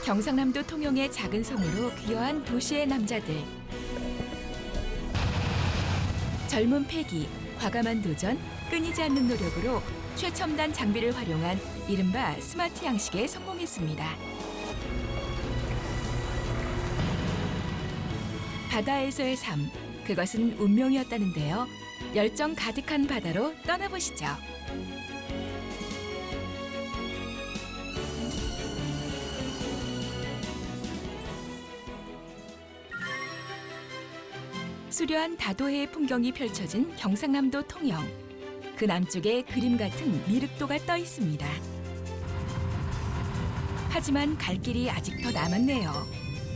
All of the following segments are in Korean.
경상남도 통영의 작은 섬으로 귀화한 도시의 남자들. 젊은 패기, 과감한 도전, 끊이지 않는 노력으로 최첨단 장비를 활용한 이른바 스마트 양식에 성공했습니다. 바다에서의 삶, 그것은 운명이었다는데요. 열정 가득한 바다로 떠나보시죠. 수려한 다도해의 풍경이 펼쳐진 경상남도 통영. 그 남쪽에 그림 같은 미륵도가 떠 있습니다. 하지만 갈 길이 아직 더 남았네요.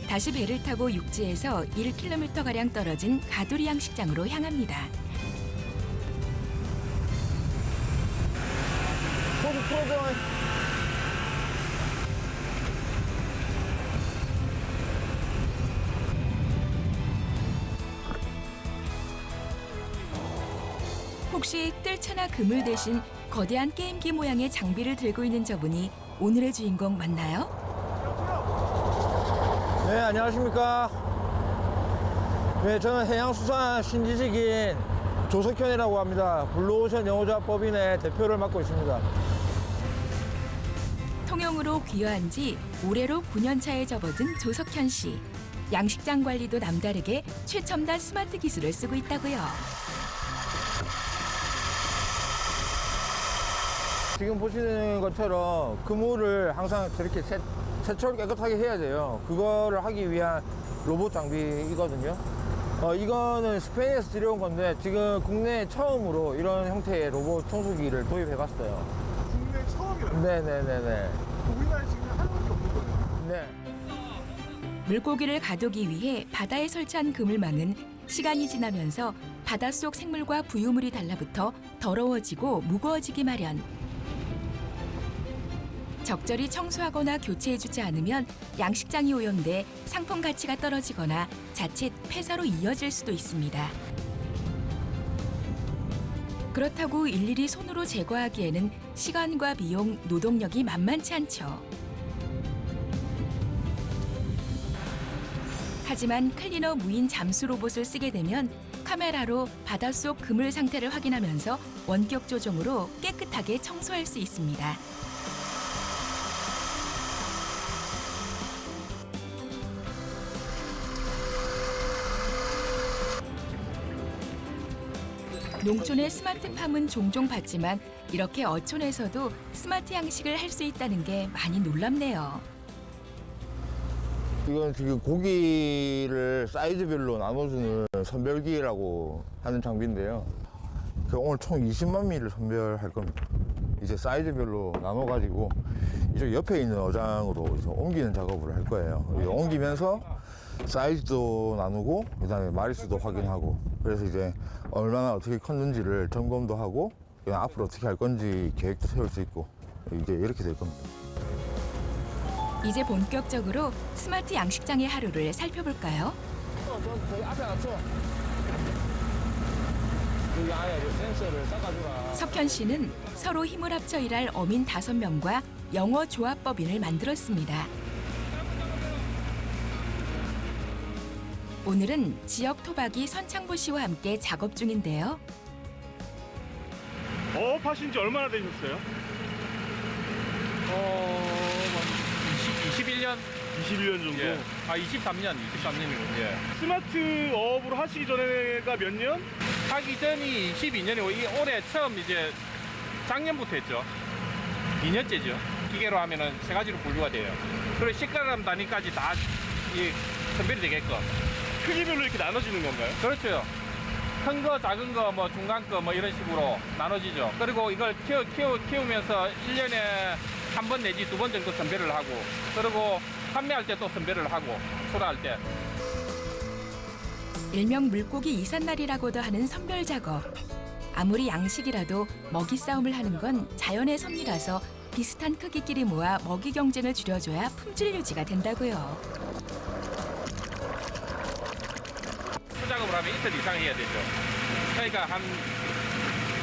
다시 배를 타고 육지에서 1km가량 떨어진 가두리 양식장으로 향합니다. 혹시 뜰채나 그물 대신 거대한 게임기 모양의 장비를 들고 있는 저분이 오늘의 주인공 맞나요? 네, 안녕하십니까. 네, 저는 해양수산 신지식인 조석현이라고 합니다. 블루오션 영어조합법인의 대표를 맡고 있습니다. 통영으로 귀화한 지 올해로 9년 차에 접어든 조석현 씨. 양식장 관리도 남다르게 최첨단 스마트 기술을 쓰고 있다고요. 지금 보시는 것처럼 그물을 항상 저렇게 세척을 깨끗하게 해야 돼요. 그거를 하기 위한 로봇 장비이거든요. 이거는 스페인에서 들여온 건데 지금 국내 처음으로 이런 형태의 로봇 청소기를 도입해봤어요. 국내 처음이라고요? 네네네네. 우리나라에 지금 하나밖에 없는 거예요? 네. 물고기를 가두기 위해 바다에 설치한 그물망은 시간이 지나면서 바닷속 생물과 부유물이 달라붙어 더러워지고 무거워지기 마련. 적절히 청소하거나 교체해주지 않으면 양식장이 오염돼 상품 가치가 떨어지거나 자칫 폐사로 이어질 수도 있습니다. 그렇다고 일일이 손으로 제거하기에는 시간과 비용, 노동력이 만만치 않죠. 하지만 클리너 무인 잠수 로봇을 쓰게 되면 카메라로 바닷속 그물 상태를 확인하면서 원격 조정으로 깨끗하게 청소할 수 있습니다. 농촌의 스마트팜은 종종 봤지만 이렇게 어촌에서도 스마트 양식을 할 수 있다는 게 많이 놀랍네요. 이건 지금 고기를 사이즈별로 나눠주는 선별기라고 하는 장비인데요. 오늘 총 20만 미를 선별할 겁니다. 이제 사이즈별로 나눠가지고 이쪽 옆에 있는 어장으로 이제 옮기는 작업을 할 거예요. 옮기면서 사이즈도 나누고 그다음에 마리수도 확인하고 그래서 이제 얼마나 어떻게 컸는지를 점검도 하고 그냥 앞으로 어떻게 할 건지 계획도 세울 수 있고 이제 이렇게 될 겁니다. 이제 본격적으로 스마트 양식장의 하루를 살펴볼까요? 저기 앞에 놨죠? 여기 아예 센서를 닦아주라. 석현 씨는 서로 힘을 합쳐 일할 어민 5명과 영어 조합법인을 만들었습니다. 오늘은 지역 토박이 선창보 씨와 함께 작업 중인데요. 어업하신 지 얼마나 되셨어요? 21년? 21년 정도? 예. 23년이고, 예. 스마트 어업으로 하시기 전에가 몇 년? 하기 전이 12년이고, 올해 처음 이제 작년부터 했죠. 2년째죠. 기계로 하면은 3가지로 분류가 돼요. 그리고 10g 단위까지 다 선별이 되게끔. 크기별로 이렇게 나눠지는 건가요? 그렇죠. 큰 거, 작은 거, 뭐 중간 거, 뭐 이런 식으로 나눠지죠. 그리고 이걸 키우면서 1년에 한 번 내지 2번 정도 선별을 하고, 그리고 판매할 때 또 선별을 하고, 출하할 때. 일명 물고기 이삿날이라고도 하는 선별 작업. 아무리 양식이라도 먹이 싸움을 하는 건 자연의 섭리라서 비슷한 크기끼리 모아 먹이 경쟁을 줄여줘야 품질 유지가 된다고요. 수작업을 하면 이틀 이상 해야 되죠. 그러니까 한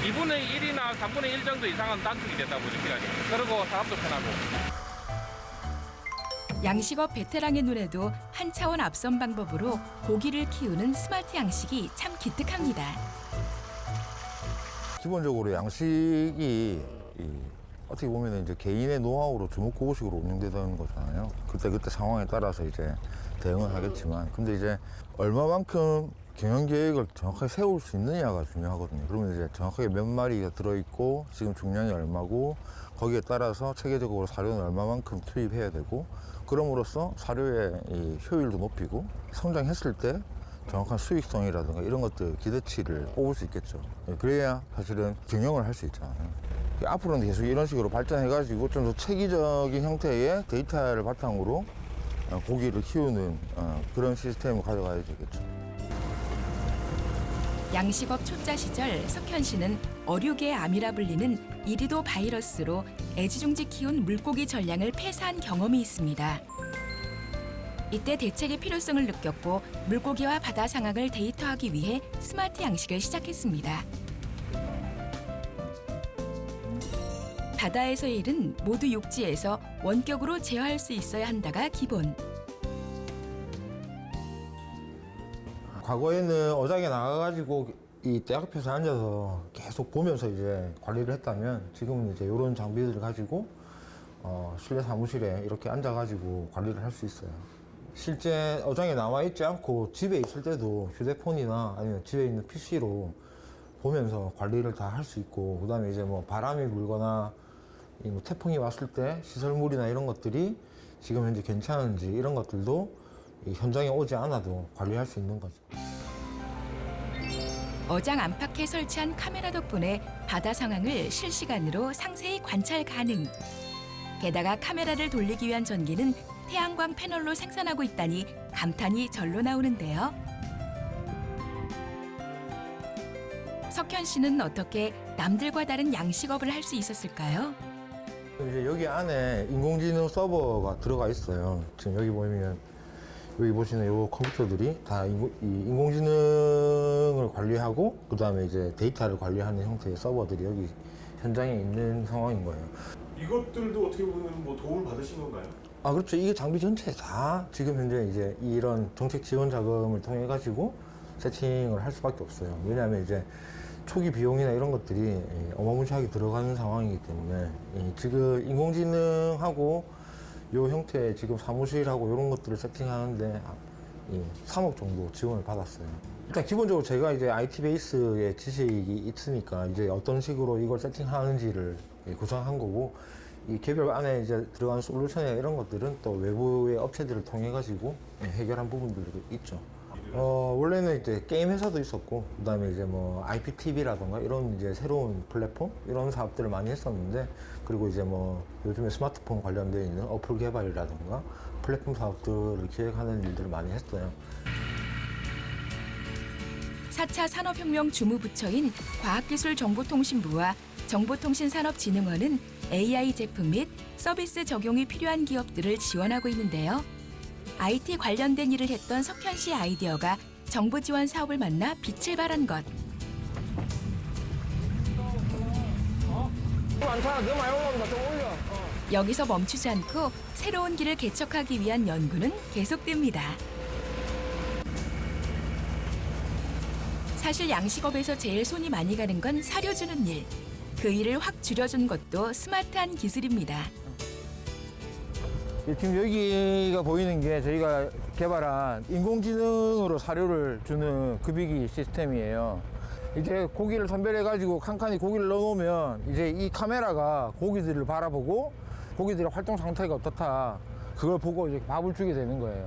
2분의 1이나 3분의 1 정도 이상은 단축이 된다고 보죠, 시간이. 그리고 사람도 편하고. 양식업 베테랑의 눈에도 한 차원 앞선 방법으로 고기를 키우는 스마트 양식이 참 기특합니다. 기본적으로 양식이 어떻게 보면 이제 개인의 노하우로 주먹구구식으로 운영되는 거잖아요. 그때 상황에 따라서 이제 대응을 하겠지만, 근데 이제 얼마만큼 경영 계획을 정확하게 세울 수 있느냐가 중요하거든요. 그러면 이제 정확하게 몇 마리가 들어있고 지금 중량이 얼마고 거기에 따라서 체계적으로 사료는 얼마만큼 투입해야 되고, 그럼으로써 사료의 이 효율도 높이고 성장했을 때 정확한 수익성이라든가 이런 것들 기대치를 뽑을 수 있겠죠. 그래야 사실은 경영을 할 수 있잖아요. 앞으로는 계속 이런 식으로 발전해가지고 좀 더 체계적인 형태의 데이터를 바탕으로 고기를 키우는 그런 시스템을 가져가야 되겠죠. 양식업 초짜 시절 석현 씨는 어류계의 암이라 불리는 이리도 바이러스로 애지중지 키운 물고기 전량을 폐사한 경험이 있습니다. 이때 대책의 필요성을 느꼈고 물고기와 바다 상황을 데이터하기 위해 스마트 양식을 시작했습니다. 바다에서의 일은 모두 육지에서 원격으로 제어할 수 있어야 한다가 기본. 과거에는 어장에 나가가지고 이 대 앞에서 앉아서 계속 보면서 이제 관리를 했다면, 지금은 이제 이런 장비들을 가지고 실내 사무실에 이렇게 앉아가지고 관리를 할 수 있어요. 실제 어장에 나와 있지 않고 집에 있을 때도 휴대폰이나 아니면 집에 있는 PC로 보면서 관리를 다 할 수 있고, 그다음에 이제 뭐 바람이 불거나 뭐 태풍이 왔을 때 시설물이나 이런 것들이 지금 현재 괜찮은지 이런 것들도 이 현장에 오지 않아도 관리할 수 있는 거죠. 어장 안팎에 설치한 카메라 덕분에 바다 상황을 실시간으로 상세히 관찰 가능. 게다가 카메라를 돌리기 위한 전기는 태양광 패널로 생산하고 있다니 감탄이 절로 나오는데요. 석현 씨는 어떻게 남들과 다른 양식업을 할 수 있었을까요? 이제 여기 안에 인공지능 서버가 들어가 있어요. 지금 여기 보시는 이 컴퓨터들이 다 인공지능을 관리하고, 그 다음에 이제 데이터를 관리하는 형태의 서버들이 여기 현장에 있는 상황인 거예요. 이것들도 어떻게 보면 뭐 도움을 받으신 건가요? 아, 그렇죠. 이게 장비 전체 다 지금 현재 이제 이런 정책 지원 자금을 통해 가지고 세팅을 할 수밖에 없어요. 왜냐하면 이제 초기 비용이나 이런 것들이 어마무시하게 들어가는 상황이기 때문에 지금 인공지능하고 요 형태의 지금 사무실하고 이런 것들을 세팅하는데 3억 정도 지원을 받았어요. 일단 기본적으로 제가 이제 IT 베이스의 지식이 있으니까 이제 어떤 식으로 이걸 세팅하는지를 구상한 거고, 이 개별 안에 이제 들어가는 솔루션이나 이런 것들은 또 외부의 업체들을 통해 가지고 해결한 부분들도 있죠. 원래는 이제 게임 회사도 있었고, 그다음에 이제 뭐 IPTV라던가 이런 이제 새로운 플랫폼 이런 사업들을 많이 했었는데, 그리고 이제 뭐 요즘에 스마트폰 관련되어 있는 어플 개발이라던가 플랫폼 사업들을 기획하는 일들을 많이 했어요. 4차 산업혁명 주무부처인 과학기술정보통신부와 정보통신산업진흥원은 AI 제품 및 서비스 적용이 필요한 기업들을 지원하고 있는데요. IT 관련된 일을 했던 석현 씨의 아이디어가 정부 지원 사업을 만나 빛을 발한 것. 많잖아. 너무 많이 올라온다. 좀 올려. 여기서 멈추지 않고 새로운 길을 개척하기 위한 연구는 계속됩니다. 사실 양식업에서 제일 손이 많이 가는 건 사료 주는 일. 그 일을 확 줄여준 것도 스마트한 기술입니다. 지금 여기가 보이는 게 저희가 개발한 인공지능으로 사료를 주는 급이기 시스템이에요. 이제 고기를 선별해가지고 칸칸이 고기를 넣어놓으면 이제 이 카메라가 고기들을 바라보고 고기들의 활동 상태가 어떻다, 그걸 보고 이제 밥을 주게 되는 거예요.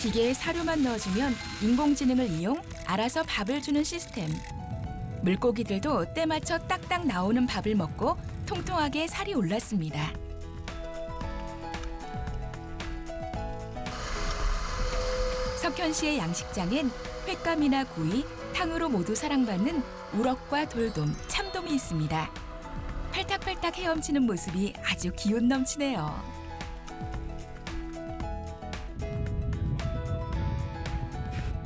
기계에 사료만 넣어주면 인공지능을 이용 알아서 밥을 주는 시스템. 물고기들도 때 맞춰 딱딱 나오는 밥을 먹고 통통하게 살이 올랐습니다. 석현 씨의 양식장엔 횟감이나 구이, 탕으로 모두 사랑받는 우럭과 돌돔, 참돔이 있습니다. 팔딱팔딱 헤엄치는 모습이 아주 기운 넘치네요.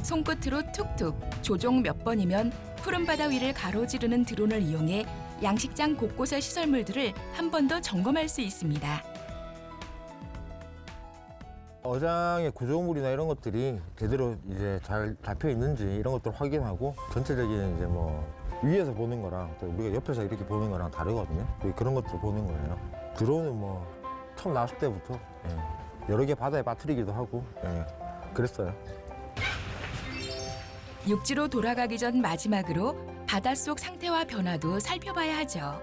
손끝으로 툭툭 조종 몇 번이면 푸른 바다 위를 가로지르는 드론을 이용해 양식장 곳곳의 시설물들을 한 번 더 점검할 수 있습니다. 어장의 구조물이나 이런 것들이 제대로 이제 잘 잡혀 있는지 이런 것들 확인하고 전체적인 이제 뭐 위에서 보는 거랑 또 우리가 옆에서 이렇게 보는 거랑 다르거든요. 그런 것들 보는 거예요. 드론은 뭐 처음 나왔을 때부터 여러 개 바다에 빠뜨리기도 하고 그랬어요. 육지로 돌아가기 전 마지막으로 바닷속 상태와 변화도 살펴봐야 하죠.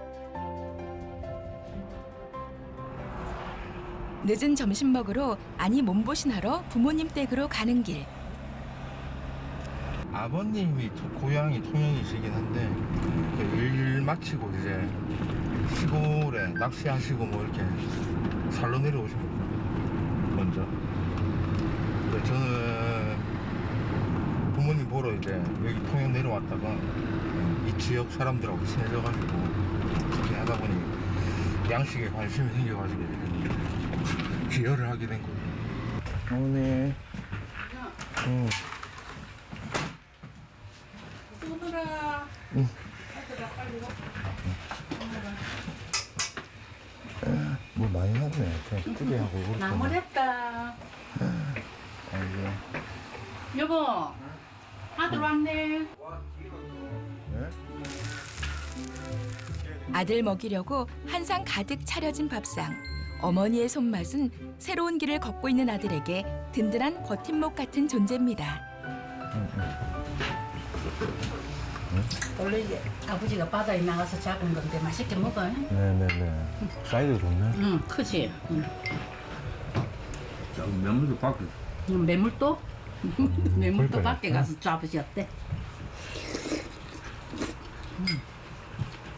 늦은 점심 먹으러 아니 몸보신하러 부모님 댁으로 가는 길. 아버님이 고향이 통영이시긴 한데 일 마치고 이제 시골에 낚시하시고 뭐 이렇게 살러 내려오신 거죠. 먼저. 근데 저는 부모님 보러 이제 여기 통영 내려왔다가 이 지역 사람들하고 친해져가지고 그렇게 하다 보니 양식에 관심이 생겨가지고 기여를 하게 된 거예요. 어머니. 쏘느라. 뭐 많이 났네. 그냥 찌개하고 이렇게. 나물했다. 아이고. 여보, 아들 왔네. 네? 아들 먹이려고 한 상 가득 차려진 밥상. 어머니의 손맛은 새로운 길을 걷고 있는 아들에게 든든한 버팀목 같은 존재입니다. 원래 이제 아버지가 바다에 나가서 잡은 건데 맛있게 먹어. 네네네. 사이즈 좋네. 응, 크지. 응. 면물도 밖에. 매물도? 매물도 그러니까요. 밖에 가서 잡으셨대.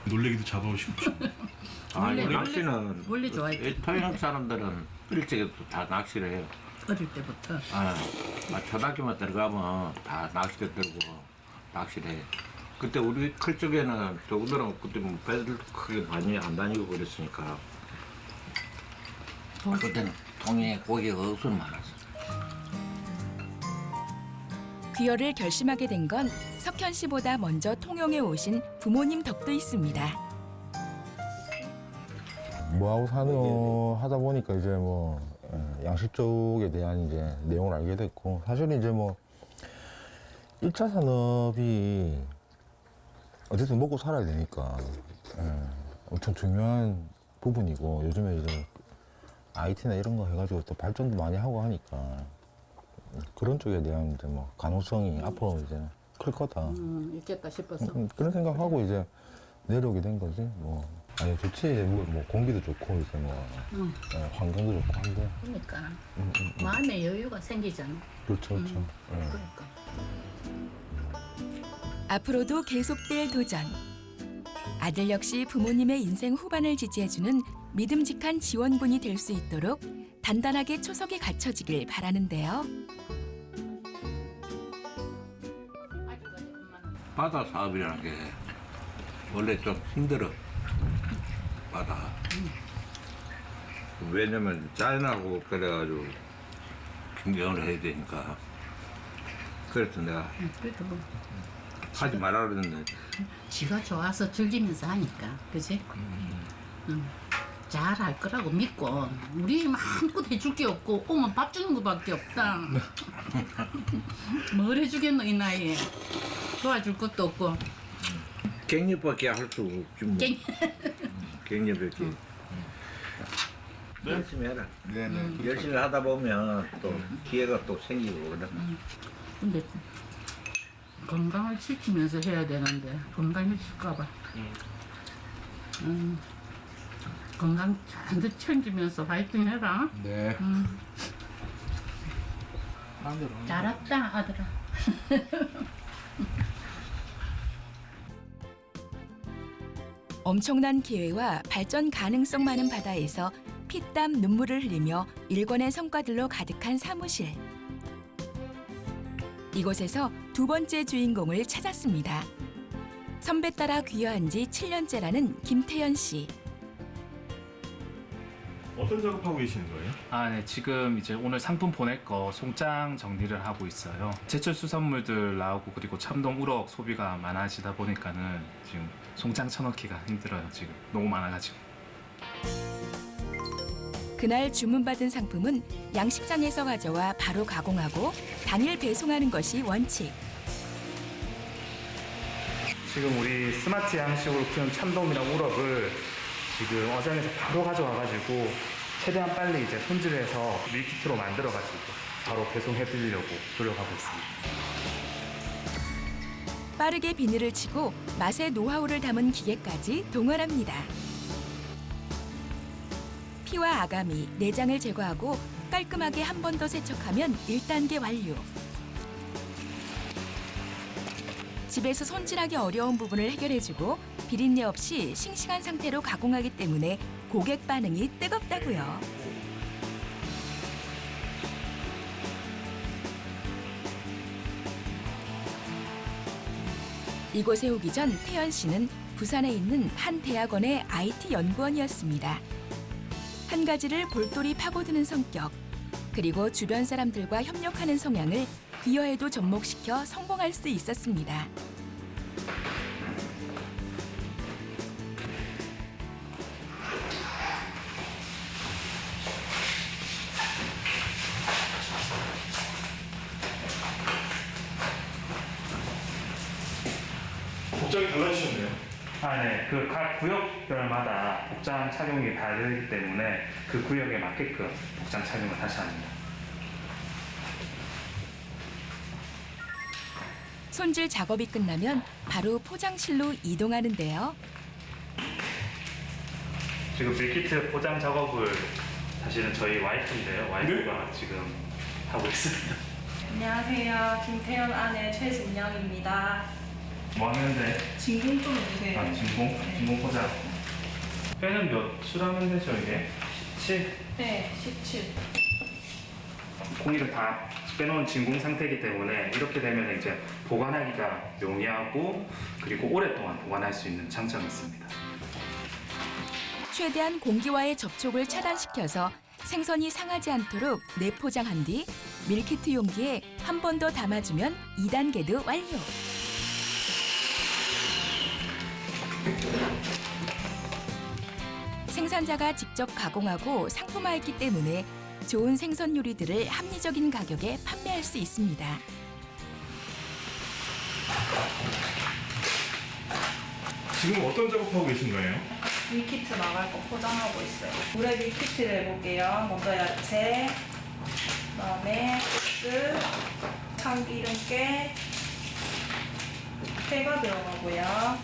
놀래기도 잡아오시고. 원래, 낚시는 원래 좋아했대. 이 토양 사람들은 일찍부터 다 낚시를 해요. 어릴 때부터. 초등학교만 들어가면 다 낚시대 들고 낚시를 해요. 그때 우리 클 적에는 저분들은 그때 뭐 배들 크게 많이 안 다니고 그랬으니까 그때는 통영에 고기가 억수로 많았어. 귀여를 결심하게 된 건 석현 씨보다 먼저 통영에 오신 부모님 덕도 있습니다. 뭐하고 사노 하다 보니까 이제 뭐 양식 쪽에 대한 이제 내용을 알게 됐고 사실은 이제 뭐 1차 산업이 어쨌든 먹고 살아야 되니까 엄청 중요한 부분이고 요즘에 이제 IT나 이런 거 해가지고 또 발전도 많이 하고 하니까 그런 쪽에 대한 이제 뭐 가능성이 앞으로 이제 클 거다. 있겠다 싶었어. 그런 생각하고 이제 내려오게 된 거지. 뭐 아니 좋지. 뭐 공기도 좋고 이제 뭐 환경도 좋고 한데. 그러니까 마음의 여유가 생기잖아. 그렇죠, 그렇죠. 그러니까. 앞으로도 계속될 도전. 아들 역시 부모님의 인생 후반을 지지해주는 믿음직한 지원군이 될 수 있도록 단단하게 초석이 갖춰지길 바라는데요. 바다 사업이라는 게 원래 좀 힘들어. 바다. 왜냐면 자연하고 그래가지고 경쟁을 해야 되니까. 그래서 내가 그래도 뭐 하지 말라 그랬는데 지가 좋아서 즐기면서 하니까, 그지? 잘할 거라고 믿고 우리 마음껏 해줄 게 없고 오면 밥 주는 거밖에 없다. 뭘 해주겠노 이 나이에. 도와줄 것도 없고. 갱년밖에 할 수 없지 뭐. 갱년밖에. 열심히 해라. 네네. 열심히 하다 보면 또 기회가 또 생기고 그래. 근데 건강을 지키면서 해야 되는데 건강해질까 봐. 건강 잔뜩 챙기면서 화이팅 해라. 네. 잘했다 아들아. 엄청난 기회와 발전 가능성 많은 바다에서 피땀 눈물을 흘리며 일권의 성과들로 가득한 사무실. 이곳에서 두 번째 주인공을 찾았습니다. 선배 따라 귀화한 지 7년째라는 김태연 씨. 어떤 작업하고 계시는 거예요? 네. 지금 이제 오늘 상품 보낼 거 송장 정리를 하고 있어요. 제철 수산물들 나오고 그리고 참돔, 우럭 소비가 많아지다 보니까는 지금 송장 쳐넣기가 힘들어요. 지금 너무 많아가지고. 그날 주문받은 상품은 양식장에서 가져와 바로 가공하고 당일 배송하는 것이 원칙. 지금 우리 스마트 양식으로 키운 참돔이랑 우럭을 지금 어장에서 바로 가져와가지고 최대한 빨리 이제 손질해서 밀키트로 만들어가지고 바로 배송해드리려고 노력하고 있습니다. 빠르게 비늘을 치고 맛의 노하우를 담은 기계까지 동원합니다. 피와 아가미, 내장을 제거하고 깔끔하게 한 번 더 세척하면 1단계 완료. 집에서 손질하기 어려운 부분을 해결해주고 비린내 없이 싱싱한 상태로 가공하기 때문에 고객 반응이 뜨겁다고요. 이곳에 오기 전 태연 씨는 부산에 있는 한 대학원의 IT 연구원이었습니다. 한 가지를 볼똘히 파고드는 성격, 그리고 주변 사람들과 협력하는 성향을 귀여에도 접목시켜 성공할 수 있었습니다. 복장이 달라지셨네요. 네. 그 각 구역별마다 복장 착용이 다르기 때문에 그 구역에 맞게끔 복장 착용을 다시 합니다. 손질 작업이 끝나면 바로 포장실로 이동하는데요. 지금 밀키트 포장 작업을 사실은 저희 와이프인데요. 와이프가 지금 하고 있습니다. 안녕하세요. 김태현 아내 최진영입니다. 뭐 하는데? 진공 좀 주세요. 진공? 네. 진공 포장. 회는 몇 줄 하면 되죠, 이게? 17? 네, 17. 고기를 다 빼놓은 진공 상태이기 때문에 이렇게 되면 이제 보관하기가 용이하고 그리고 오랫동안 보관할 수 있는 장점이 있습니다. 최대한 공기와의 접촉을 차단시켜서 생선이 상하지 않도록 내포장한 뒤 밀키트 용기에 한 번 더 담아주면 2단계도 완료. 생산자가 직접 가공하고 상품화했기 때문에 좋은 생선 요리들을 합리적인 가격에 판매할 수 있습니다. 지금 어떤 작업하고 계신 거예요? 밀키트 나갈 거 포장하고 있어요. 물에 밀키트를 해볼게요. 먼저 야채, 그다음에 소스, 참기름깨, 회가 들어가고요.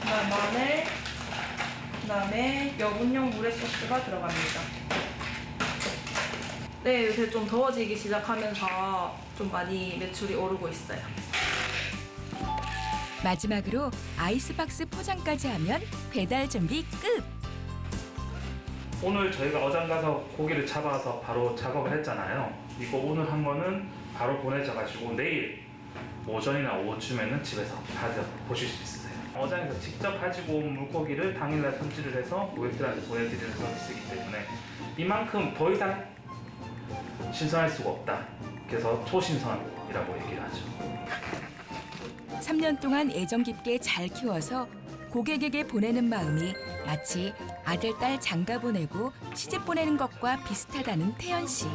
그다음 마늘, 그다음에 여분용 물회 소스가 들어갑니다. 네, 요새 좀 더워지기 시작하면서 좀 많이 매출이 오르고 있어요. 마지막으로 아이스박스 포장까지 하면 배달 준비 끝! 오늘 저희가 어장 가서 고기를 잡아서 바로 작업을 했잖아요. 이거 오늘 한 거는 바로 보내져가지고 내일 오전이나 오후쯤에는 집에서 받아 보실 수 있으세요. 어장에서 직접 가지고 온 물고기를 당일날 손질을 해서 고객들한테 보내드리는 서비스이기 때문에 이만큼 더 이상 신선할 수가 없다. 그래서 초신선이라고 얘기를 하죠. 3년 동안 애정 깊게 잘 키워서 고객에게 보내는 마음이 마치 아들, 딸 장가 보내고 시집 보내는 것과 비슷하다는 태연 씨.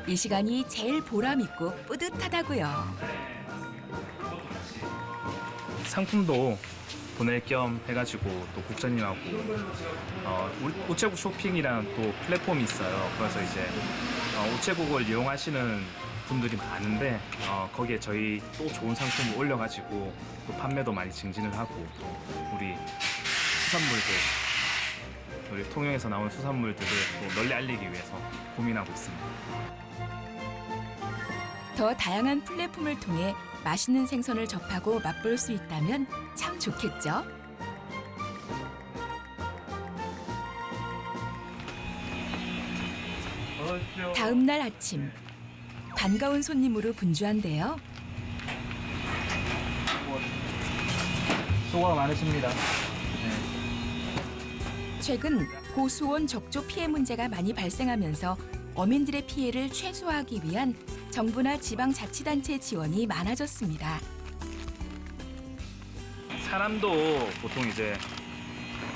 이 시간이 제일 보람있고 뿌듯하다고요. 상품도 보낼 겸 해가지고 또 국장님하고 우체국 쇼핑이라는 또 플랫폼이 있어요. 그래서 이제 우체국을 이용하시는 분들이 많은데 거기에 저희 또 좋은 상품을 올려가지고 또 판매도 많이 증진을 하고 또 우리 수산물들, 우리 통영에서 나온 수산물들을 또 널리 알리기 위해서 고민하고 있습니다. 더 다양한 플랫폼을 통해 맛있는 생선을 접하고 맛볼 수 있다면 참 좋겠죠? 다음 날 아침, 반가운 손님으로 분주한데요. 수고가 많으십니다. 최근 고수온 적조 피해 문제가 많이 발생하면서 어민들의 피해를 최소화하기 위한 정부나 지방자치단체 지원이 많아졌습니다. 사람도 보통 이제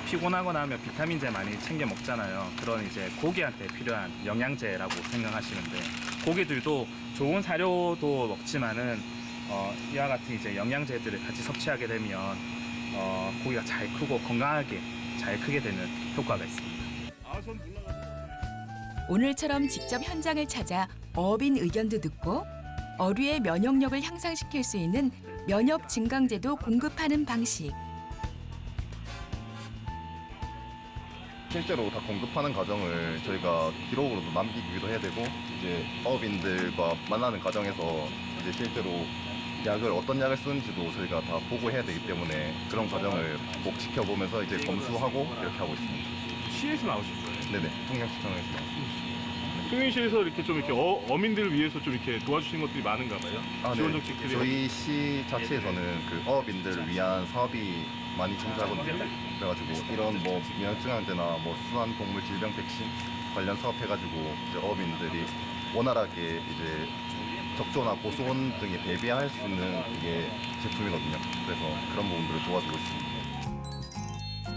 피곤하거나 하면 비타민제 많이 챙겨 먹잖아요. 그런 이제 고기한테 필요한 영양제라고 생각하시는데 고기들도 좋은 사료도 먹지만은 이와 같은 이제 영양제들을 같이 섭취하게 되면 고기가 잘 크고 건강하게 잘 크게 되는 효과가 있습니다. 오늘처럼 직접 현장을 찾아 어업인 의견도 듣고 어류의 면역력을 향상시킬 수 있는 면역 증강제도 공급하는 방식. 실제로 다 공급하는 과정을 저희가 기록으로도 남기기도 해야 되고 이제 어업인들과 만나는 과정에서 이제 실제로 어떤 약을 쓰는지도 저희가 다 보고해야 되기 때문에 그런 과정을 꼭 지켜보면서 이제 검수하고 이렇게 하고 있습니다. 시에서 나오신 거예요? 네네, 통영시청에서 나왔습니다. 통영시에서 이렇게 좀 이렇게 어민들을 위해서 좀 이렇게 도와주신 것들이 많은가 봐요. 지원 네. 정책들이. 저희 시 자체에서는 그 어업인들을 위한 사업이 많이 존재하거든요. 그래가지고 이런 뭐 면역증강제나 뭐 순환동물 질병 백신 관련 사업 해가지고 이제 어업인들이 원활하게 이제 적조나 고소온 등에 대비할 수 있는 이게 제품이거든요. 그래서 그런 부분들을 도와주고 있습니다.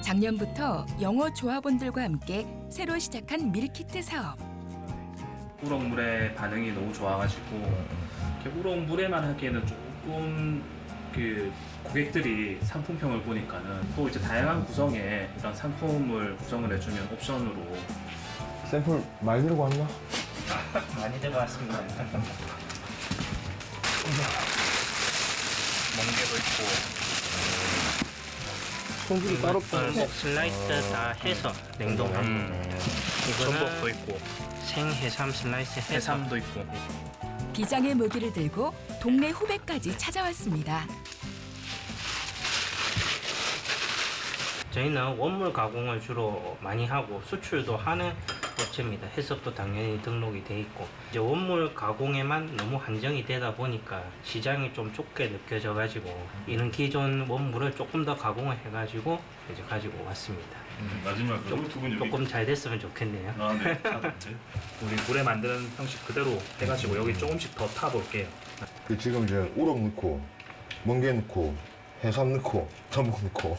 작년부터 영어 조합원들과 함께 새로 시작한 밀키트 사업. 우럭물의 반응이 너무 좋아가지고 우럭물에만 하기에는 조금 그 고객들이 상품평을 보니까는 또 이제 다양한 구성의 이런 상품을 구성을 해주면 옵션으로 샘플 많이 들고 왔나? 많이 들어갔습니다. 멍게도 있고 손질이 따로 슬라이스 다 해서 냉동하고 전복도 이거는 있고 생해삼 슬라이스 해서 해삼도 있고 비장의 무기를 들고 동네 후배까지 찾아왔습니다. 저희는 원물 가공을 주로 많이 하고 수출도 하는 업체입니다. 해썹도 당연히 등록이 돼 있고 이제 원물 가공에만 너무 한정이 되다 보니까 시장이 좀 좁게 느껴져 가지고 이런 기존 원물을 조금 더 가공을 해가지고 이제 가지고 왔습니다. 마지막으로 두 분 여기. 조금 잘 됐으면 좋겠네요. 아, 네. 우리 물에 만드는 형식 그대로 해가지고 여기 조금씩 더 타볼게요. 그 지금 이제 우럭 넣고 멍게 넣고 해삼 넣고 전복 넣고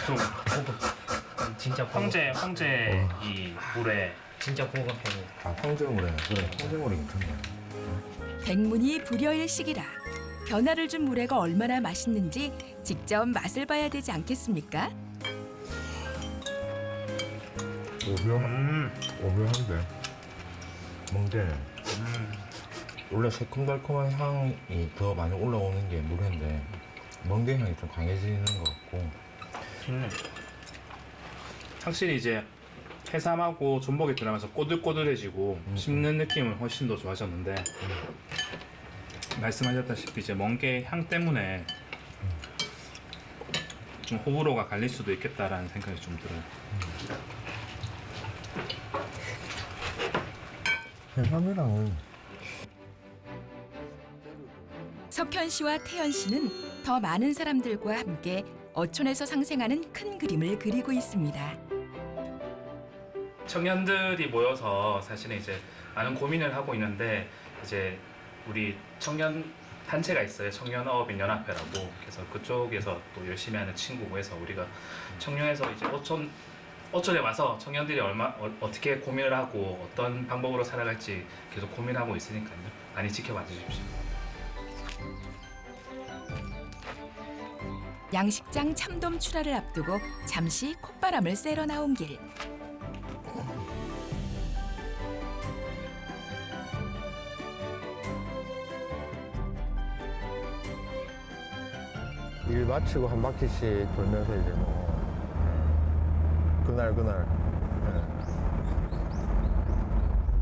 좀 진짜 황제 이 물에 진짜 고급형이에요. 아 황제물에 그래 황제물이 괜찮네. 백문이 불여일식이라 변화를 준 물회가 얼마나 맛있는지 직접 맛을 봐야 되지 않겠습니까? 오묘한데 멍게 원래 새콤달콤한 향이 더 많이 올라오는 게 물회인데 멍게 향이 좀 강해지는 것 같고 확실히 이제 해삼하고 전복이 들어가면서 꼬들꼬들해지고 씹는 느낌을 훨씬 더 좋아졌는데 말씀하셨다시피 이제 멍게 향 때문에 좀 호불호가 갈릴 수도 있겠다라는 생각이 좀 들어요. 해삼이랑은 석현 씨와 태연 씨는 더 많은 사람들과 함께 어촌에서 상생하는 큰 그림을 그리고 있습니다. 청년들이 모여서 사실은 이제 많은 고민을 하고 있는데 이제 우리 청년 단체가 있어요. 청년어업인 연합회라고. 그래서 그쪽에서 또 열심히 하는 친구고 해서 우리가 청년에서 이제 어촌에 와서 청년들이 어떻게 고민을 하고 어떤 방법으로 살아갈지 계속 고민하고 있으니까요. 많이 지켜봐 주십시오. 양식장 참돔 출하를 앞두고 잠시 콧바람을 쐬러 나온 길. 일 마치고 한 바퀴씩 돌면서 이제 뭐 그날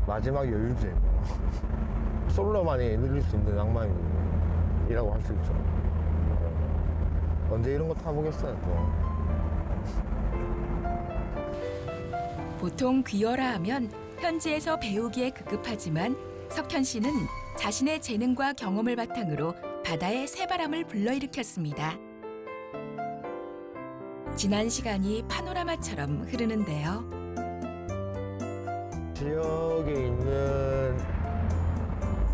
마지막 여유지 뭐. 솔로만이 누릴 수 있는 낭만이라고 할 수 있죠. 언제 이런 거 타보겠어요 또. 보통 귀어라 하면 현지에서 배우기에 급급하지만 석현 씨는 자신의 재능과 경험을 바탕으로 바다의 새바람을 불러일으켰습니다. 지난 시간이 파노라마처럼 흐르는데요. 지역에 있는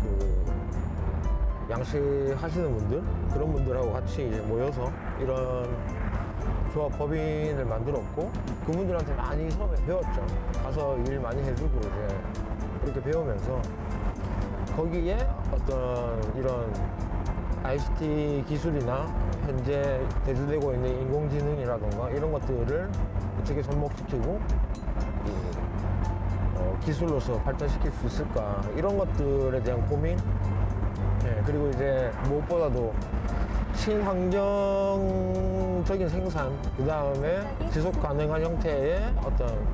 그 양식 하시는 분들 그런 분들하고 같이 이제 모여서 이런 조합 법인을 만들었고 그분들한테 많이 처음에 배웠죠. 가서 일 많이 해주고 이제 그렇게 배우면서 거기에 어떤 이런 ICT 기술이나 현재 대두되고 있는 인공지능이라던가 이런 것들을 어떻게 접목시키고 기술로서 발전시킬 수 있을까 이런 것들에 대한 고민 그리고 이제 무엇보다도 친환경적인 생산 그 다음에 지속 가능한 형태의 어떤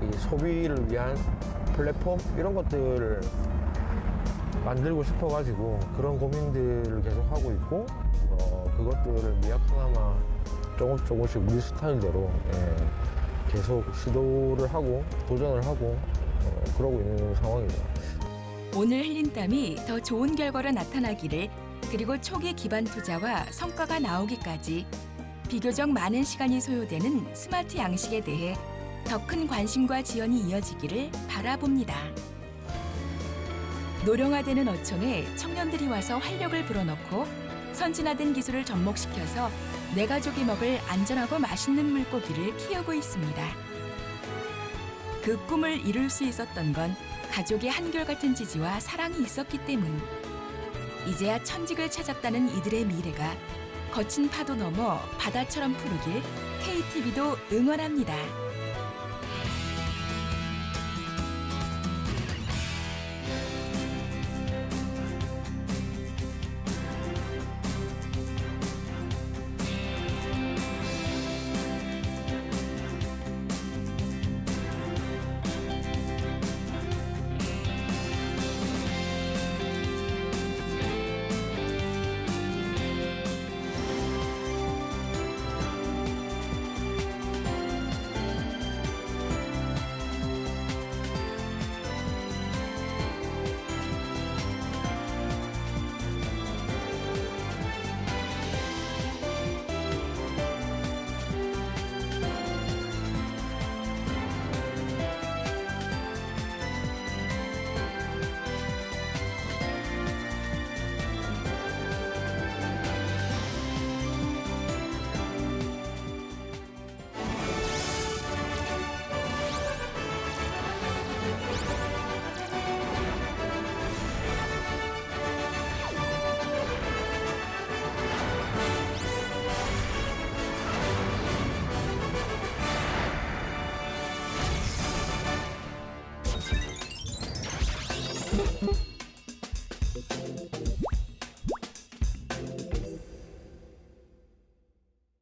이 소비를 위한 플랫폼 이런 것들을 만들고 싶어가지고 그런 고민들을 계속 하고 있고 그것들을 미약 하나마 조금씩 우리 스타일대로 계속 시도를 하고 도전을 하고 그러고 있는 상황입니다. 오늘 흘린 땀이 더 좋은 결과로 나타나기를 그리고 초기 기반 투자와 성과가 나오기까지 비교적 많은 시간이 소요되는 스마트 양식에 대해 더 큰 관심과 지원이 이어지기를 바라봅니다. 노령화되는 어촌에 청년들이 와서 활력을 불어넣고 선진화된 기술을 접목시켜서 내 가족이 먹을 안전하고 맛있는 물고기를 키우고 있습니다. 그 꿈을 이룰 수 있었던 건 가족의 한결같은 지지와 사랑이 있었기 때문. 이제야 천직을 찾았다는 이들의 미래가 거친 파도 넘어 바다처럼 푸르길 KTV도 응원합니다.